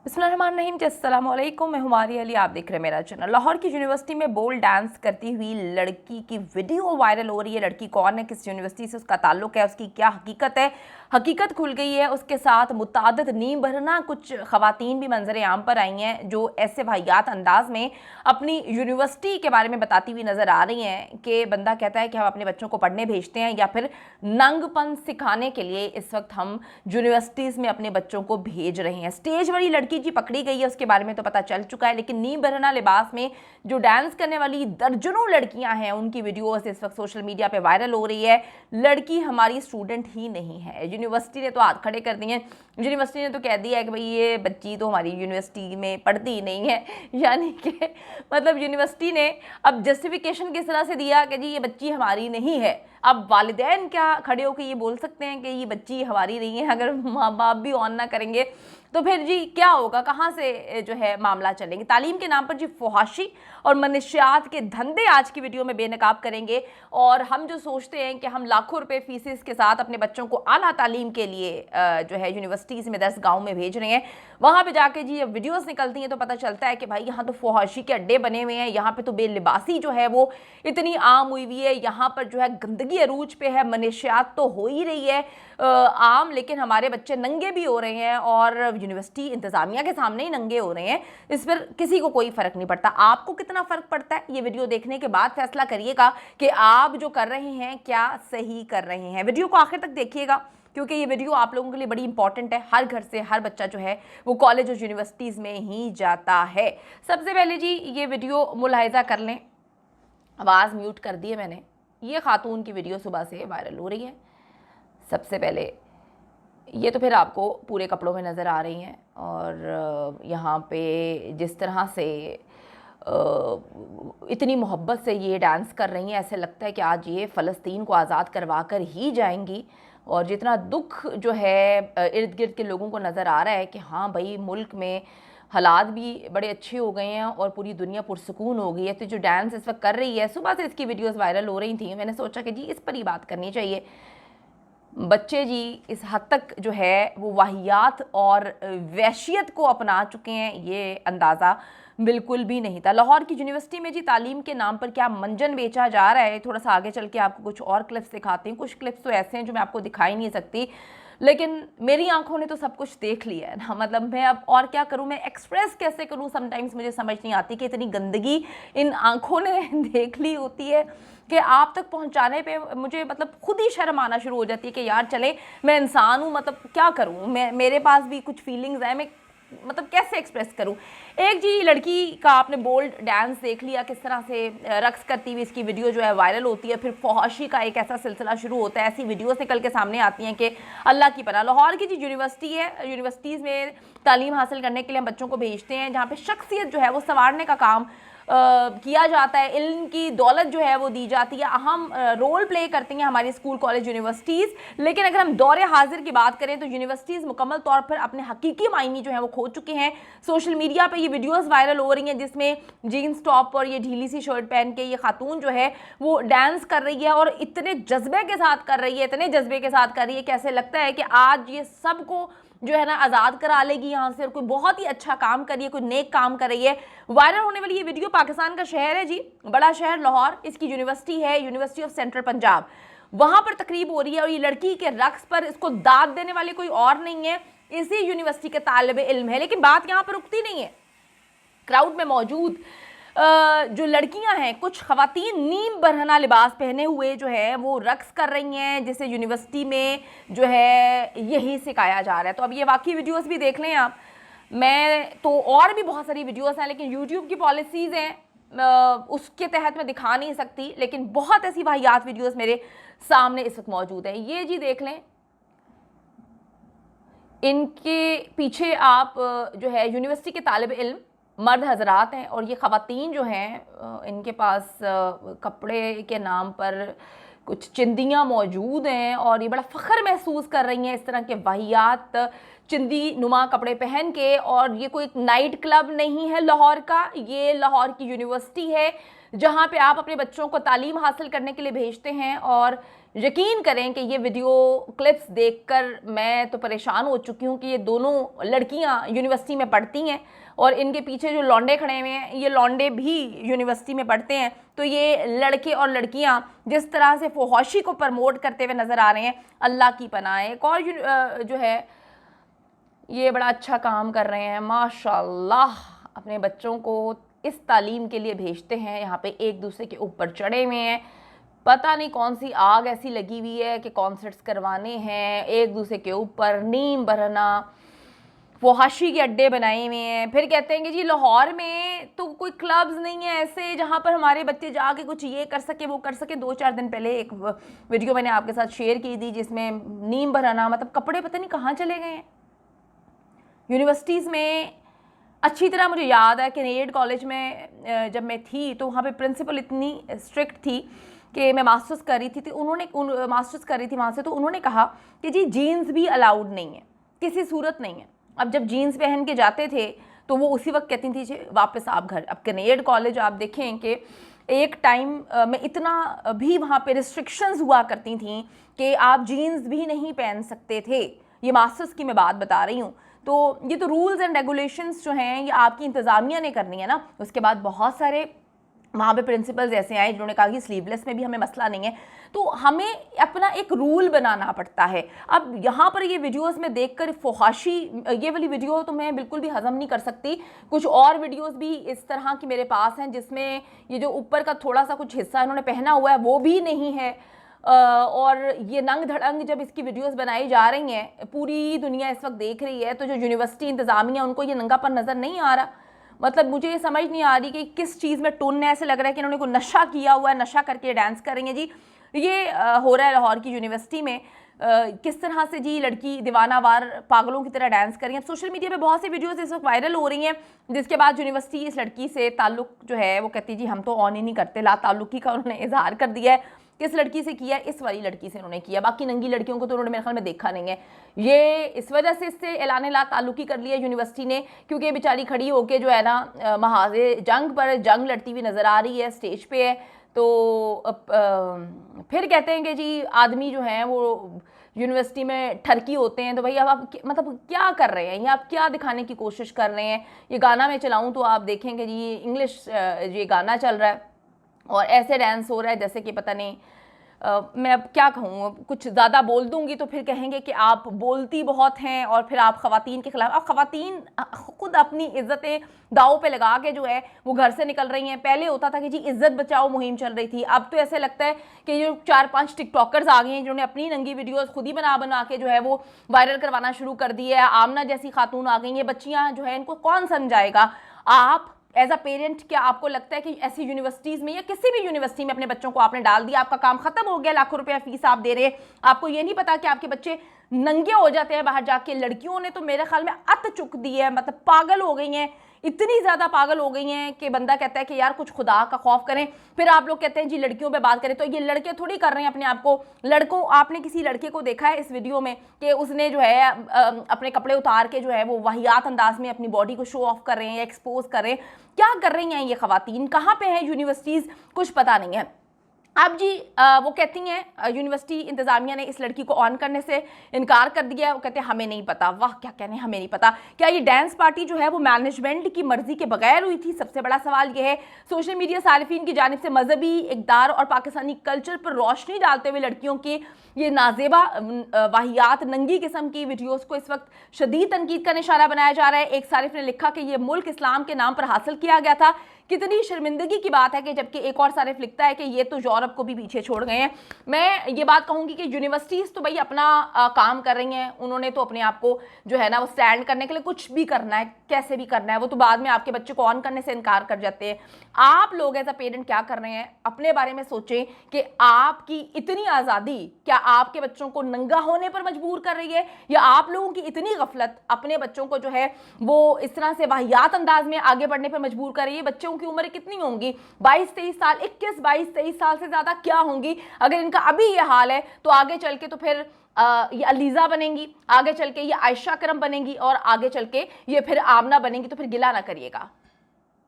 बिस्मिल्लाहिर्रहमानिर्रहीम। अस्सलाम वालेकुम, मैं हुमारी अली, आप देख रहे हैं मेरा चैनल। लाहौर की यूनिवर्सिटी में बोल डांस करती हुई लड़की की वीडियो वायरल हो रही है। लड़की कौन है, किस यूनिवर्सिटी से उसका ताल्लुक है, उसकी क्या हकीकत है, हकीकत खुल गई है। उसके साथ मुतादिद नीम भरना कुछ ख़वातीन भी मंजर आम पर आई हैं जो ऐसे वाहियात अंदाज में अपनी यूनिवर्सिटी के बारे में बताती हुई नज़र आ रही हैं कि बंदा कहता है कि हम अपने बच्चों को पढ़ने भेजते हैं या फिर नंगपन सिखाने के लिए इस वक्त हम यूनिवर्सिटीज़ में अपने बच्चों को भेज रहे हैं। स्टेज वाली लड़की जी पकड़ी गई है, उसके बारे में तो पता चल चुका है, लेकिन नीम भरना लिबास में जो डांस करने वाली दर्जनों लड़कियां हैं उनकी वीडियोस इस वक्त सोशल मीडिया पे वायरल हो रही है। लड़की हमारी स्टूडेंट ही नहीं है। यूनिवर्सिटी ने तो हाथ खड़े कर दिए हैं। यूनिवर्सिटी ने तो कह दिया है कि भाई ये बच्ची तो हमारी यूनिवर्सिटी में पढ़ती ही नहीं है। यानी कि मतलब यूनिवर्सिटी ने अब जस्टिफिकेशन किस तरह से दिया कि जी ये बच्ची हमारी नहीं है। अब वालिदैन क्या खड़े होकर ये बोल सकते हैं कि ये बच्ची हमारी नहीं है? अगर माँ बाप भी ऑन ना करेंगे तो फिर जी क्या होगा, कहाँ से जो है मामला चलेंगे? तालीम के नाम पर जी फहाशी और मनशियात के धंधे आज की वीडियो में बेनकाब करेंगे। और हम जो सोचते हैं कि हम लाखों रुपए फीसेस के साथ अपने बच्चों को आला तालीम के लिए जो है यूनिवर्सिटीज़ में 10 गाँव में भेज रहे हैं, वहाँ पे जाके जी जब वीडियोस निकलती हैं तो पता चलता है कि भाई यहाँ तो फहाशी के अड्डे बने हुए हैं, यहाँ पे तो बेलिबासी जो है वो इतनी आम हुई हुई है, यहाँ पर जो है गंदगी अरूज पे है, मनशियात तो हो ही रही है आम, लेकिन हमारे बच्चे नंगे भी हो रहे हैं और यूनिवर्सिटी इंतजामिया के सामने ही नंगे हो रहे हैं। इस पर किसी को कोई फर्क नहीं पड़ता। आपको कितना फर्क पड़ता है, ये वीडियो देखने के बाद फैसला करिएगा कि आप जो कर रहे हैं क्या सही कर रहे हैं। वीडियो को आखिर तक देखिएगा क्योंकि ये वीडियो आप लोगों के लिए बड़ी इंपॉर्टेंट है। हर घर से हर बच्चा जो है वो कॉलेज और यूनिवर्सिटीज़ में ही जाता है। सबसे पहले जी ये वीडियो मुलाहिजा कर लें। आवाज़ म्यूट कर दी है मैंने। ये खातून की वीडियो सुबह से वायरल हो रही है। सबसे पहले ये तो फिर आपको पूरे कपड़ों में नज़र आ रही हैं और यहाँ पे जिस तरह से इतनी मोहब्बत से ये डांस कर रही हैं, ऐसे लगता है कि आज ये फ़लस्तीन को आज़ाद करवा कर ही जाएंगी। और जितना दुख जो है इर्द गिर्द के लोगों को नज़र आ रहा है कि हाँ भाई मुल्क में हालात भी बड़े अच्छे हो गए हैं और पूरी दुनिया पुरसकून हो गई है, तो जो डांस इस वक्त कर रही है, सुबह से इसकी वीडियोस वायरल हो रही थी, मैंने सोचा कि जी इस पर ही बात करनी चाहिए। बच्चे जी इस हद तक जो है वो वाहियात और वहशियत को अपना चुके हैं, ये अंदाज़ा बिल्कुल भी नहीं था। लाहौर की यूनिवर्सिटी में जी तालीम के नाम पर क्या मंजन बेचा जा रहा है, थोड़ा सा आगे चल के आपको कुछ और क्लिप्स दिखाती हूँ। कुछ क्लिप्स तो ऐसे हैं जो मैं आपको दिखा ही नहीं सकती, लेकिन मेरी आंखों ने तो सब कुछ देख लिया है ना। मतलब मैं अब और क्या करूं, मैं एक्सप्रेस कैसे करूं, समटाइम्स मुझे समझ नहीं आती कि इतनी गंदगी इन आंखों ने देख ली होती है कि आप तक पहुंचाने पे मुझे मतलब खुद ही शर्म आना शुरू हो जाती है कि यार चले मैं इंसान हूं, मतलब क्या करूं मैं, मेरे पास भी कुछ फीलिंग्स हैं, मैं मतलब कैसे एक्सप्रेस करूं। एक जी लड़की का आपने बोल्ड डांस देख लिया, किस तरह से रक्स करती हुई इसकी वीडियो जो है वायरल होती है। फिर फहाशी का एक ऐसा सिलसिला शुरू होता है, ऐसी वीडियोस निकल के सामने आती हैं कि अल्लाह की पनाह। लाहौर की जी यूनिवर्सिटी है, यूनिवर्सिटीज़ में तालीम हासिल करने के लिए हम बच्चों को भेजते हैं, जहाँ पे शख्सियत जो है वो संवारने का काम किया जाता है, इल्म की दौलत जो है वो दी जाती है, अहम रोल प्ले करती हैं हमारी स्कूल कॉलेज यूनिवर्सिटीज़। लेकिन अगर हम दौरे हाजिर की बात करें तो यूनिवर्सिटीज़ मुकम्मल तौर पर अपने हकीकी मायने जो है वो खो चुके हैं। सोशल मीडिया पे ये वीडियोस वायरल हो रही हैं जिसमें जीन्स टॉप और ये ढीली सी शर्ट पहन के ये खातून जो है वो डांस कर रही है और इतने जज्बे के साथ कर रही है, इतने जज्बे के साथ कर रही है कि ऐसे लगता है कि आज ये सबको जो है ना आज़ाद करा लेगी यहाँ से, और कोई बहुत ही अच्छा काम कर रही है, कोई नेक काम कर रही है। वायरल होने वाली ये वीडियो पाकिस्तान का शहर है जी, बड़ा शहर लाहौर, इसकी यूनिवर्सिटी है यूनिवर्सिटी ऑफ सेंट्रल पंजाब, वहां पर तकरीब हो रही है और ये लड़की के रक्स पर इसको दाद देने वाले कोई और नहीं है, इसी यूनिवर्सिटी के तालिब इल्म है। लेकिन बात यहाँ पर रुकती नहीं है। क्राउड में मौजूद जो लड़कियां हैं, कुछ खवातीन नीम बरहना लिबास पहने हुए जो है वो रक्स कर रही हैं, जिसे यूनिवर्सिटी में जो है यही सिखाया जा रहा है। तो अब ये वाकई वीडियोस भी देख लें आप। मैं तो और भी बहुत सारी वीडियोस हैं लेकिन यूट्यूब की पॉलिसीज़ हैं उसके तहत मैं दिखा नहीं सकती, लेकिन बहुत ऐसी वाहियात वीडियोस मेरे सामने इस वक्त मौजूद हैं। ये जी देख लें, इनके पीछे आप जो है यूनिवर्सिटी के तालिब इल्म मर्द हजरात हैं और ये ख़वातीन जो हैं इनके पास कपड़े के नाम पर कुछ चिंदियाँ मौजूद हैं और ये बड़ा फ़ख्र महसूस कर रही हैं इस तरह के वाहियात चिंदी नुमा कपड़े पहन के। और ये कोई नाइट क्लब नहीं है लाहौर का, ये लाहौर की यूनिवर्सिटी है जहाँ पे आप अपने बच्चों को तालीम हासिल करने के लिए भेजते हैं। और यकीन करें कि ये वीडियो क्लिप्स देखकर मैं तो परेशान हो चुकी हूँ कि ये दोनों लड़कियाँ यूनिवर्सिटी में पढ़ती हैं और इनके पीछे जो लौंडे खड़े हुए हैं ये लौंडे भी यूनिवर्सिटी में पढ़ते हैं। तो ये लड़के और लड़कियां जिस तरह से फौहाशी को प्रमोट करते हुए नज़र आ रहे हैं, अल्लाह की पनाह है। एक और जो है ये बड़ा अच्छा काम कर रहे हैं माशाल्लाह, अपने बच्चों को इस तालीम के लिए भेजते हैं। यहाँ पे एक दूसरे के ऊपर चढ़े हुए हैं, पता नहीं कौन सी आग ऐसी लगी हुई है कि कॉन्सर्ट्स करवाने हैं, एक दूसरे के ऊपर नीम भरना, फौहाशी के अड्डे बनाए हुए हैं। फिर कहते हैं कि जी लाहौर में तो कोई क्लब्स नहीं है ऐसे जहाँ पर हमारे बच्चे जाके कुछ ये कर सके वो कर सके। 2-4 दिन पहले एक वीडियो मैंने आपके साथ शेयर की थी जिसमें नीम भराना, मतलब कपड़े पता नहीं कहाँ चले गए हैं यूनिवर्सिटीज़ में। अच्छी तरह मुझे याद है कैनेडियन कॉलेज में जब मैं थी तो वहाँ पे प्रिंसिपल इतनी स्ट्रिक्ट थी कि मैं मास्टर्स कर रही थी मास्टर्स कर रही थी वहाँ से, तो उन्होंने कहा कि जी जीन्स भी अलाउड नहीं है, किसी सूरत नहीं है। अब जब जीन्स पहन के जाते थे तो वो उसी वक्त कहती थी वापस आप घर। अब कैनेडियन कॉलेज आप देखें कि एक टाइम में इतना भी वहाँ पे रिस्ट्रिक्शंस हुआ करती थी कि आप जीन्स भी नहीं पहन सकते थे। ये मास्टर्स की मैं बात बता रही हूँ। तो ये तो रूल्स एंड रेगुलेशंस जो हैं ये आपकी इंतज़ामिया ने करनी है ना। उसके बाद बहुत सारे वहाँ पे प्रिंसिपल्स ऐसे आए जिन्होंने कहा कि स्लीवलेस में भी हमें मसला नहीं है। तो हमें अपना एक रूल बनाना पड़ता है। अब यहाँ पर ये वीडियोस में देखकर फौहाशी, ये वाली वीडियो तो मैं बिल्कुल भी हजम नहीं कर सकती। कुछ और वीडियोस भी इस तरह की मेरे पास हैं जिसमें ये जो ऊपर का थोड़ा सा कुछ हिस्सा इन्होंने पहना हुआ है वो भी नहीं है। और ये नंग धड़ंग जब इसकी वीडियोस बनाई जा रही हैं, पूरी दुनिया इस वक्त देख रही है, तो जो यूनिवर्सिटी इंतज़ामिया उनको ये नंगापन नज़र नहीं आ रहा। मतलब मुझे ये समझ नहीं आ रही कि किस चीज़ में टुन है। ऐसे लग रहा है कि इन्होंने कोई नशा किया हुआ है, नशा करके डांस कर रही हैं जी। ये हो रहा है लाहौर की यूनिवर्सिटी में। किस तरह से जी लड़की दीवानावार पागलों की तरह डांस कर रही है। सोशल मीडिया पे बहुत सी वीडियोस इस वक्त वायरल हो रही हैं जिसके बाद यूनिवर्सिटी इस लड़की से ताल्लुक जो है वो कहती जी हम तो ऑन ही नहीं करते, ला ताल्लुकी का उन्होंने इजहार कर दिया है। किस लड़की से किया? इस वाली लड़की से उन्होंने किया। बाकी नंगी लड़कियों को तो उन्होंने मेरे ख्याल में देखा नहीं है। ये इस वजह से इससे ऐलान ला ताल्लुकी कर लिया यूनिवर्सिटी ने क्योंकि बेचारी खड़ी होके जो है ना महाज़े जंग पर जंग लड़ती हुई नज़र आ रही है, स्टेज पे है। तो फिर कहते हैं कि जी आदमी जो हैं वो यूनिवर्सिटी में ठरकी होते हैं। तो भाई अब आप मतलब क्या कर रहे हैं, ये आप क्या दिखाने की कोशिश कर रहे हैं? ये गाना मैं चलाऊं तो आप देखेंगे जी इंग्लिश ये गाना चल रहा है और ऐसे डांस हो रहा है जैसे कि पता नहीं मैं अब क्या कहूँ, कुछ ज़्यादा बोल दूंगी तो फिर कहेंगे कि आप बोलती बहुत हैं और फिर आप ख़वातीन के ख़िलाफ़। अब ख़वातीन खुद अपनी इज़्ज़तें दाव पे लगा के जो है वो घर से निकल रही हैं। पहले होता था कि जी इज़्ज़त बचाओ मुहिम चल रही थी, अब तो ऐसे लगता है कि जो 4-5 टिकटॉकर्स आ गए हैं जिन्होंने अपनी नंगी वीडियोस खुद ही बना के जो है वो वायरल करवाना शुरू कर दी है। आमना जैसी खातून आ गई हैं। बच्चियाँ जो है इनको कौन समझाएगा? आप एज अ पेरेंट क्या आपको लगता है कि ऐसी यूनिवर्सिटीज़ में या किसी भी यूनिवर्सिटी में अपने बच्चों को आपने डाल दिया, आपका काम खत्म हो गया, लाखों रुपया फीस आप दे रहे हैं, आपको ये नहीं पता कि आपके बच्चे नंगे हो जाते हैं बाहर जाके? लड़कियों ने तो मेरे ख्याल में अत चुक दी है, मतलब पागल हो गई हैं, इतनी ज़्यादा पागल हो गई हैं कि बंदा कहता है कि यार कुछ खुदा का खौफ करें। फिर आप लोग कहते हैं जी लड़कियों पे बात करें, तो ये लड़के थोड़ी कर रहे हैं अपने आप को। लड़कों, आपने किसी लड़के को देखा है इस वीडियो में कि उसने जो है अपने कपड़े उतार के जो है वो वाहियात अंदाज में अपनी बॉडी को शो ऑफ कर रहे हैं या एक्सपोज कर रहे हैं? क्या कर रही हैं ये ख़वातीन? कहाँ पे हैं यूनिवर्सिटीज़? कुछ पता नहीं है। अब जी वो कहती हैं यूनिवर्सिटी इंतज़ामिया ने इस लड़की को ऑन करने से इनकार कर दिया। वो कहते हैं हमें नहीं पता। वाह, क्या कहने, हमें नहीं पता। क्या ये डांस पार्टी जो है वो मैनेजमेंट की मर्जी के बगैर हुई थी? सबसे बड़ा सवाल ये है। सोशल मीडिया सारिफीन की जानिब से मजहबी इक़दार और पाकिस्तानी कल्चर पर रोशनी डालते हुए लड़कियों की ये नाजेबा वाहियात नंगी किस्म की वीडियोज़ को इस वक्त शदीद तनकीद का निशाना बनाया जा रहा है। एक सारिफ ने लिखा कि यह मुल्क इस्लाम के नाम पर हासिल किया गया था। कितनी शर्मिंदगी की बात है कि जबकि एक और सारिफ लिखता है कि ये तो यूरोप को भी पीछे छोड़ गए हैं। मैं ये बात कहूँगी कि यूनिवर्सिटीज़ तो भाई अपना काम कर रही हैं, उन्होंने तो अपने आप को जो है ना वो स्टैंड करने के लिए कुछ भी करना है, कैसे भी करना है, वो तो बाद में आपके बच्चे को ऑन करने से इनकार कर जाते हैं। आप लोग एज अ पेरेंट क्या कर रहे हैं? अपने बारे में सोचें कि आपकी इतनी आज़ादी क्या आपके बच्चों को नंगा होने पर मजबूर कर रही है, या आप लोगों की इतनी गफलत अपने बच्चों को जो है वो इस तरह से वाहियात अंदाज में आगे बढ़ने पर मजबूर कर रही है? बच्चों की उम्र कितनी होंगी? 22-23 साल, 21-22-23 साल से ज्यादा क्या होंगी? अगर इनका अभी ये हाल है तो आगे चल के तो फिर ये अलीज़ा बनेंगी, आगे चल के ये आयशा करम बनेंगी और आगे चल के ये फिर आमना बनेंगी, तो फिर गिला ना करिएगा।